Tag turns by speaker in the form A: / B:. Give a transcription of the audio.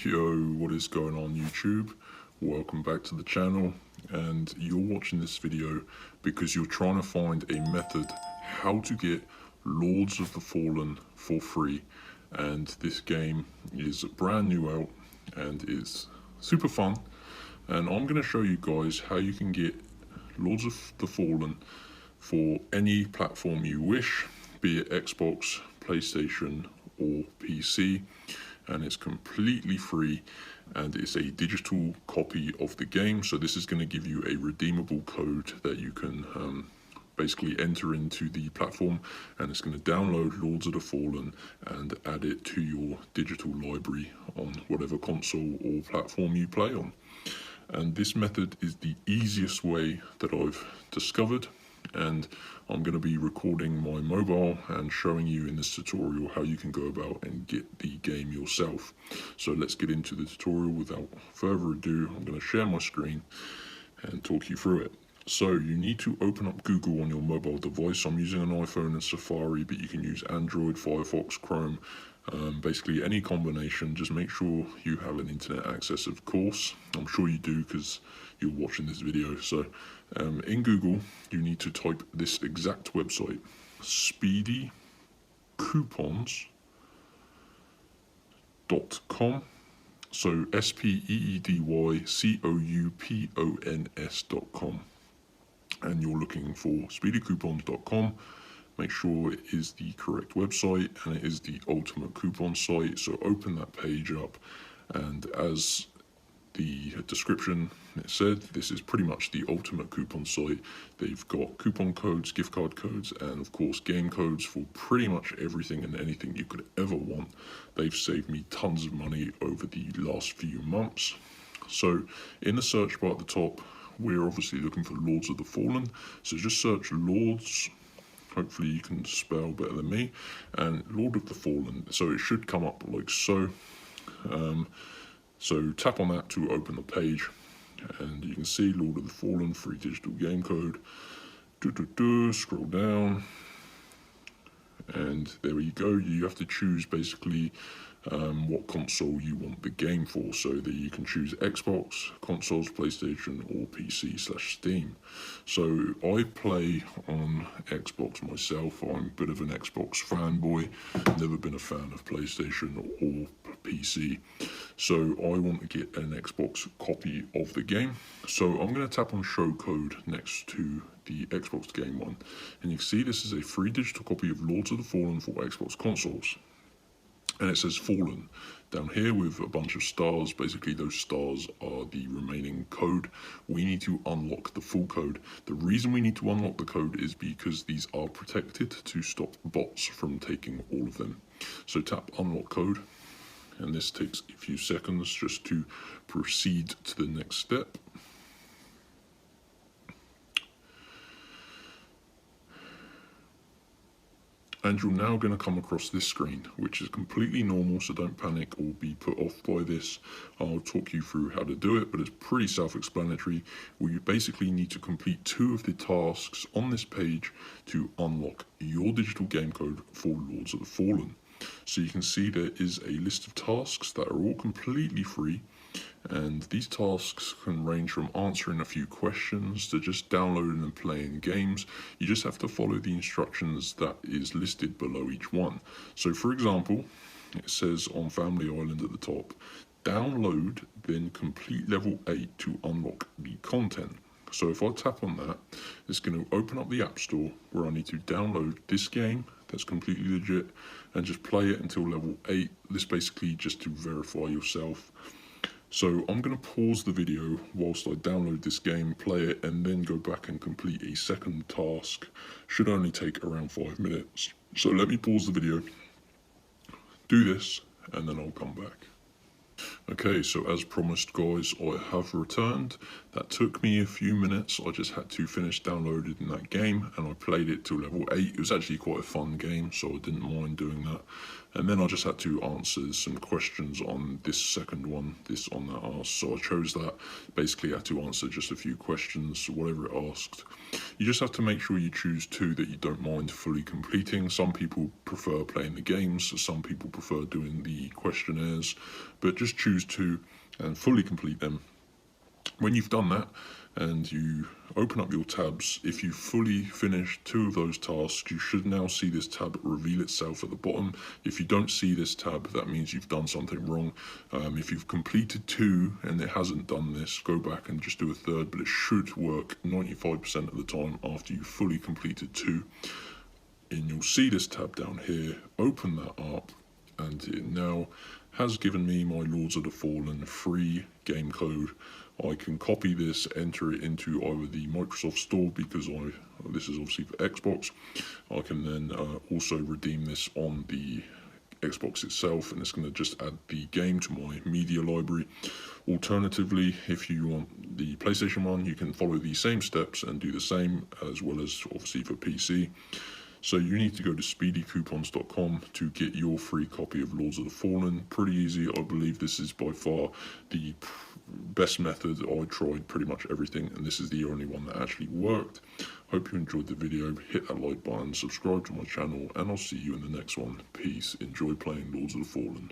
A: Yo, what is going on YouTube? Welcome back to the channel, and you're watching this video because you're trying to find a method how to get Lords of the Fallen for free. And this game is brand new out and is super fun, and I'm going to show you guys how you can get Lords of the Fallen for any platform you wish, be it Xbox, PlayStation or PC, and it's completely free and it's a digital copy of the game. So this is going to give you a redeemable code that you can basically enter into the platform, and it's going to download Lords of the Fallen and add it to your digital library on whatever console or platform you play on. And this method is the easiest way that I've discovered, and I'm going to be recording my mobile and showing you in this tutorial how you can go about and get the game yourself. So let's get into the tutorial. Without further ado, I'm going to share my screen and talk you through it. So you need to open up Google on your mobile device. I'm using an iPhone and Safari, but you can use Android, Firefox, Chrome, basically any combination. Just make sure you have an internet access, of course. I'm sure you do because you're watching this video. So in Google, you need to type this exact website, speedycoupons.com. So speedycoupons.com. And you're looking for speedycoupons.com. Make sure it is the correct website, and it is the ultimate coupon site. So open that page up, and as the description said, this is pretty much the ultimate coupon site. They've got coupon codes, gift card codes, and of course game codes for pretty much everything and anything you could ever want. They've saved me tons of money over the last few months. So in the search bar at the top, we're obviously looking for Lords of the Fallen. So just search Lords. Hopefully you can spell better than me, and Lord of the Fallen. So it should come up like so. So tap on that to open the page, and you can see Lord of the Fallen, free digital game code. Scroll down, and there you go. You have to choose basically what console you want the game for, so that you can choose Xbox, consoles, PlayStation or PC/Steam. So I play on Xbox myself. I'm a bit of an Xbox fanboy, never been a fan of PlayStation or PC. So I want to get an Xbox copy of the game. So I'm going to tap on show code next to the Xbox game one, and you can see this is a free digital copy of Lords of the Fallen for Xbox consoles. And it says Fallen down here with a bunch of stars. Basically those stars are the remaining code. We need to unlock the full code. The reason we need to unlock the code is because these are protected to stop bots from taking all of them. So tap unlock code, and this takes a few seconds just to proceed to the next step. And you're now going to come across this screen, which is completely normal, so don't panic or be put off by this. I'll talk you through how to do it, but it's pretty self-explanatory. We basically need to complete 2 of the tasks on this page to unlock your digital game code for Lords of the Fallen. So you can see there is a list of tasks that are all completely free, and these tasks can range from answering a few questions to just downloading and playing games. You just have to follow the instructions that is listed below each one. So for example, it says on Family Island at the top, download then complete level 8 to unlock the content. So if I tap on that, it's going to open up the App Store where I need to download this game that's completely legit and just play it until level 8. This basically just to verify yourself. So I'm going to pause the video whilst I download this game, play it, and then go back and complete a second task. Should only take around 5 minutes. So let me pause the video, do this, and then I'll come back. Okay, so as promised guys, I have returned. That took me a few minutes. I just had to finish downloading that game, and I played it to level 8. It was actually quite a fun game, so I didn't mind doing that. And then I just had to answer some questions on this second one, this on that asked. So I chose that. Basically, I had to answer just a few questions, whatever it asked. You just have to make sure you choose two that you don't mind fully completing. Some people prefer playing the games, some people prefer doing the questionnaires, but just choose two and fully complete them. When you've done that and you open up your tabs, if you fully finish two of those tasks, you should now see this tab reveal itself at the bottom. If you don't see this tab, that means you've done something wrong. If you've completed two and it hasn't done this, go back and just do a third, but it should work 95% of the time after you've fully completed two. And you'll see this tab down here, open that up, and it now has given me my Lords of the Fallen free game code. I can copy this, enter it into either the Microsoft Store, because this is obviously for Xbox. I can then also redeem this on the Xbox itself, and it's going to just add the game to my media library. Alternatively, if you want the PlayStation 1, you can follow the same steps and do the same, as well as obviously for PC. So you need to go to speedycoupons.com to get your free copy of Lords of the Fallen. Pretty easy. I believe this is by far the best method. I tried pretty much everything, and this is the only one that actually worked. Hope you enjoyed the video. Hit that like button, subscribe to my channel, and I'll see you in the next one. Peace. Enjoy playing Lords of the Fallen.